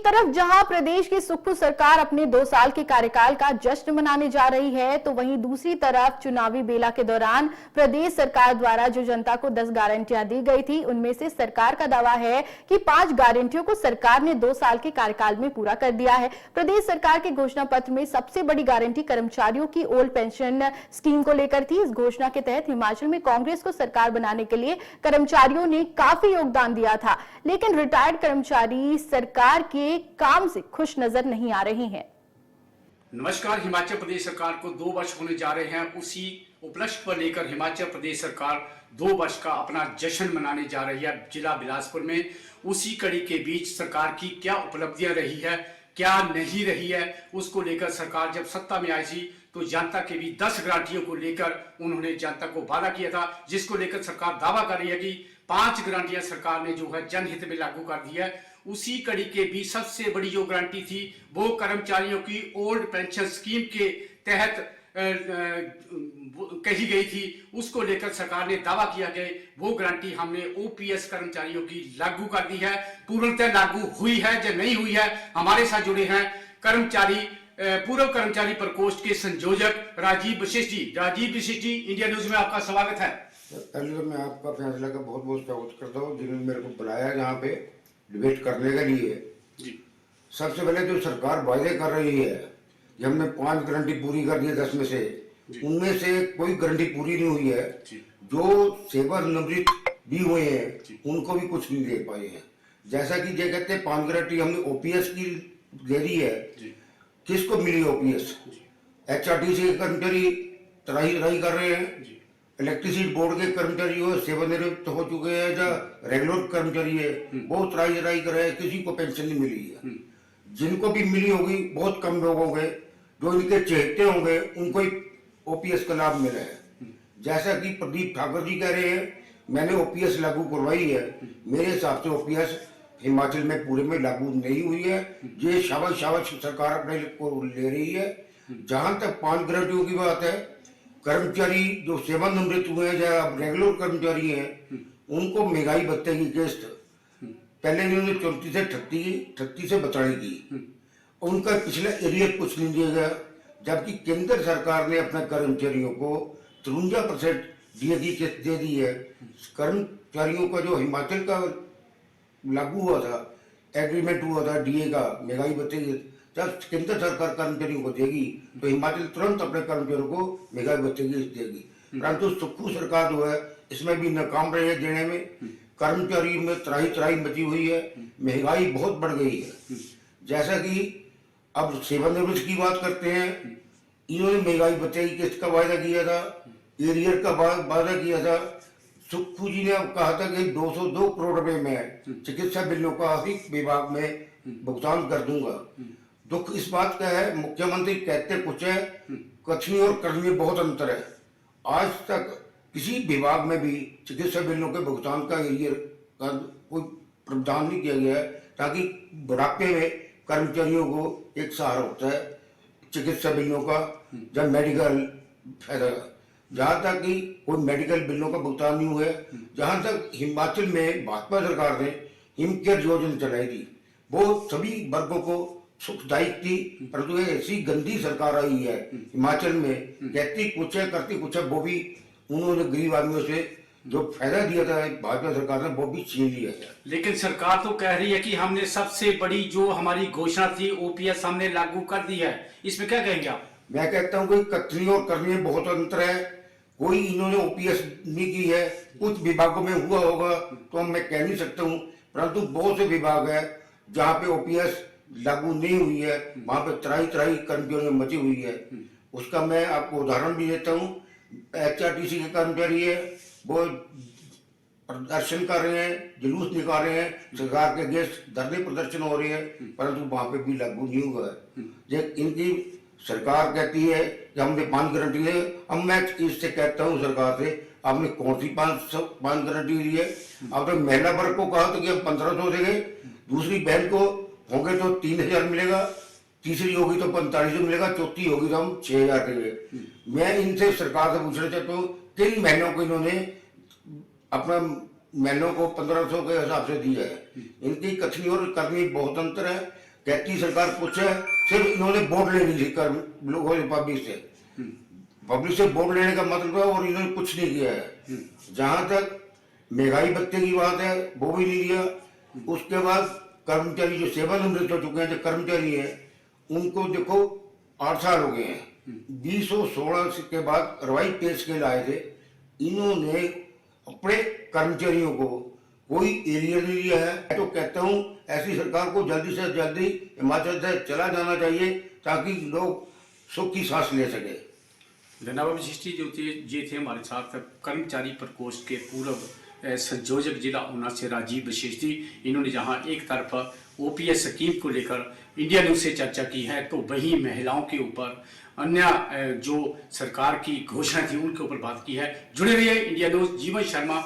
तरफ जहां प्रदेश की सुक्खू सरकार अपने 2 साल के कार्यकाल का जश्न मनाने जा रही है, तो वहीं दूसरी तरफ चुनावी बेला के दौरान प्रदेश सरकार द्वारा जो जनता को 10 गारंटियां दी गई थी, उनमें से सरकार का दावा है कि 5 गारंटियों को सरकार ने 2 साल के कार्यकाल में पूरा कर दिया है। प्रदेश सरकार के घोषणा पत्र में सबसे बड़ी गारंटी कर्मचारियों की ओल्ड पेंशन स्कीम को लेकर थी। इस घोषणा के तहत हिमाचल में कांग्रेस को सरकार बनाने के लिए कर्मचारियों ने काफी योगदान दिया था, लेकिन रिटायर्ड कर्मचारी सरकार के काम से खुश नजर नहीं आ रहे हैं। नमस्कार। हिमाचल प्रदेश सरकार को 2 वर्ष होने जा रहे हैं। उसी उपलक्ष्य पर लेकर हिमाचल प्रदेश सरकार 2 वर्ष का अपना जश्न मनाने जा रही है जिला बिलासपुर में। उसी कड़ी के बीच सरकार की क्या उपलब्धियां रही है, क्या नहीं रही है, उसको लेकर सरकार जब सत्ता में आई थी तो जनता के भी 10 गारंटियों को लेकर उन्होंने जनता को वादा किया था, जिसको लेकर सरकार दावा कर रही है कि 5 गारंटियां सरकार ने जो है जनहित में लागू कर दी है। उसी कड़ी के भी सबसे बड़ी जो गारंटी थी वो कर्मचारियों की ओल्ड पेंशन स्कीम के तहत कही गई थी। उसको लेकर सरकार ने दावा किया गया वो गारंटी हमने ओपीएस कर्मचारियों की लागू कर दी है। पूर्णतः लागू हुई है या नहीं हुई है, हमारे साथ जुड़े हैं पूर्व कर्मचारी प्रकोष्ठ के संयोजक राजीव वशिष्ठ जी। राजीव वशिष्ठ जी, इंडिया न्यूज में आपका स्वागत है। पहले तो मैं आपका फैसला का बहुत बहुत स्वागत करता हूँ जिन्होंने मेरे को बुलाया यहाँ पे डिबेट करने के लिए जी। सबसे पहले तो सरकार वायदे कर रही है कि हमने 5 गारंटी पूरी कर दी है 10 में से, उनमें से कोई गारंटी पूरी नहीं हुई है। जो सेवानिवृत्त भी हुए हैं उनको भी कुछ नहीं दे पाए हैं। जैसा कि ये कहते हैं 5 गारंटी हमने ओपीएस की दे दी है, किसको मिली ओपीएस? एचआरटीसी के कर्मचारी त्राही कर रहे हैं, इलेक्ट्रिसिटी बोर्ड के कर्मचारी हो सेवानिवृत्त हो चुके हैं या रेगुलर कर्मचारी है वो त्राही कर रहे हैं, किसी को पेंशन नहीं मिली है। जिनको भी मिली होगी बहुत कम लोग होंगे, जो इनके चहेते होंगे उनको ही ओपीएस का लाभ मिला है। जैसा कि प्रदीप ठाकुर जी कह रहे हैं मैंने ओपीएस लागू करवाई है, मेरे हिसाब से ओपीएस हिमाचल में पूरे में लागू नहीं हुई है। ये शाबाश सरकार अपने को ले रही है। जहां तक 5 गारंटियों की बात है, कर्मचारी जो सेवानिवृत्त हुए हैं या रेगुलर कर्मचारी हैं उनको महंगाई भत्ते की किस्त पहले इन्होंने 34 से 38 से बचाई की, उनका पिछला एरियर कुछ नहीं दिया गया। जबकि केंद्र सरकार ने अपने कर्मचारियों को 53% डीए की किस्त दे दी है। कर्मचारियों का जो हिमाचल का लागू हुआ था, एग्रीमेंट हुआ था डीए का महंगाई भत्ते, जब केंद्र सरकार कर्मचारियों को देगी तो हिमाचल तुरंत अपने कर्मचारियों को महंगाई भत्ते की देगी। परंतु सुक्खू सरकार जो है इसमें भी नाकाम रही है देने में। कर्मचारी में त्राही मची हुई है, महंगाई बहुत बढ़ गई है। जैसा कि अब सेवानिवृत्त की बात करते हैं, इन्होंने महंगाई भत्ते की किस्त का वायदा किया था, एरियर का वायदा किया था। सुक्खू जी ने अब कहा था कि 202 करोड़ रुपए में चिकित्सा बिलों का हर विभाग में भुगतान कर दूंगा। दुख इस बात का है मुख्यमंत्री कहते कुछ है, कथनी और करनी में बहुत अंतर है। आज तक किसी विभाग में भी चिकित्सा बिलों के भुगतान का एरियर का कोई प्रावधान नहीं किया गया है, ताकि बुढ़ापे में कर्मचारियों को एक सहारा होता है चिकित्सा बिलों का जब मेडिकल फायदा। जहाँ तक कि कोई मेडिकल बिलों का भुगतान नहीं हुआ है। जहाँ तक हिमाचल में भाजपा सरकार ने हिम केयर योजना चलाई थी वो सभी वर्गों को सुखदायक थी, परंतु ऐसी गंदी सरकार आई है हिमाचल में, कहती कुछ है करती कुछ है। वो भी उन्होंने गरीब आदमियों से जो फायदा दिया था भाजपा सरकार ने वो भी छीन लिया है। लेकिन सरकार तो कह रही है कि हमने सबसे बड़ी जो हमारी घोषणा थी ओपीएस हमने लागू कर दी है, इसमें क्या कहेंगे आप? मैं कहता हूँ कि कथनी और करनी में बहुत अंतर है। कोई इन्होंने ओपीएस नहीं की है, कुछ विभागों में हुआ होगा तो मैं कह नहीं सकता हूँ, परंतु बहुत से विभाग है जहाँ पे ओपीएस लागू नहीं हुई है, वहां पे त्राही कर्मचारियों में मची हुई है। उसका मैं आपको उदाहरण भी देता हूँ। एचआरटीसी के कर्मचारी है वो प्रदर्शन कर रहे हैं, जुलूस निकाल रहे हैं, सरकार के अगेंस्ट धरने प्रदर्शन हो रहे हैं, परंतु वहां पे भी लागू नहीं हुआ है। ये इनकी सरकार कहती है कि हमने 5 गारंटी है। अब मैं इससे कहता हूँ सरकार से आपने कौन सी 5 गारंटी दी है? आपने महिला वर्ग को कहा तो कि हम 1500 देंगे, दूसरी बहन को होंगे तो 3000 मिलेगा, तीसरी होगी तो 4500 मिलेगा, चौथी होगी तो हम 6000 देंगे। मैं इनसे सरकार से पूछना चाहता हूँ किन महीनों को इन्होंने अपना महीनों को 1500 के हिसाब से दिया है? इनकी कथनी और करनी बहुत अंतर है। कहती सरकार कुछ है, सिर्फ इन्होंने वोट लेनी थी लोगों से, पब्लिक से वोट लेने का मतलब है, और इन्होंने कुछ नहीं किया है। जहां तक महंगाई भत्ते की बात है वो भी नहीं दिया। उसके बाद कर्मचारी जो सेवानिवृत्त हो चुके हैं, जो कर्मचारी है, उनको देखो 8 साल हो गए हैं। 2016 के बाद रिवाइज पे स्केल आए थे, इन्होंने अपने कर्मचारियों को कोई एरिया नहीं दिया है। तो कहता हूँ ऐसी सरकार को जल्दी से जल्दी हिमाचल से चला जाना चाहिए, ताकि लोग सुख की सांस ले सके। धन्यवाद विशिष्टी जो थे हमारे साथ कर्मचारी प्रकोष्ठ के पूर्व संयोजक जिला ऊना से राजीव विशिष्टी। इन्होंने जहां एक तरफ ओपीएस स्कीम को लेकर इंडिया न्यूज से चर्चा की है, तो वहीं महिलाओं के ऊपर अन्य जो सरकार की घोषणा थी उनके ऊपर बात की है। जुड़े रहिए इंडिया न्यूज। जीवन शर्मा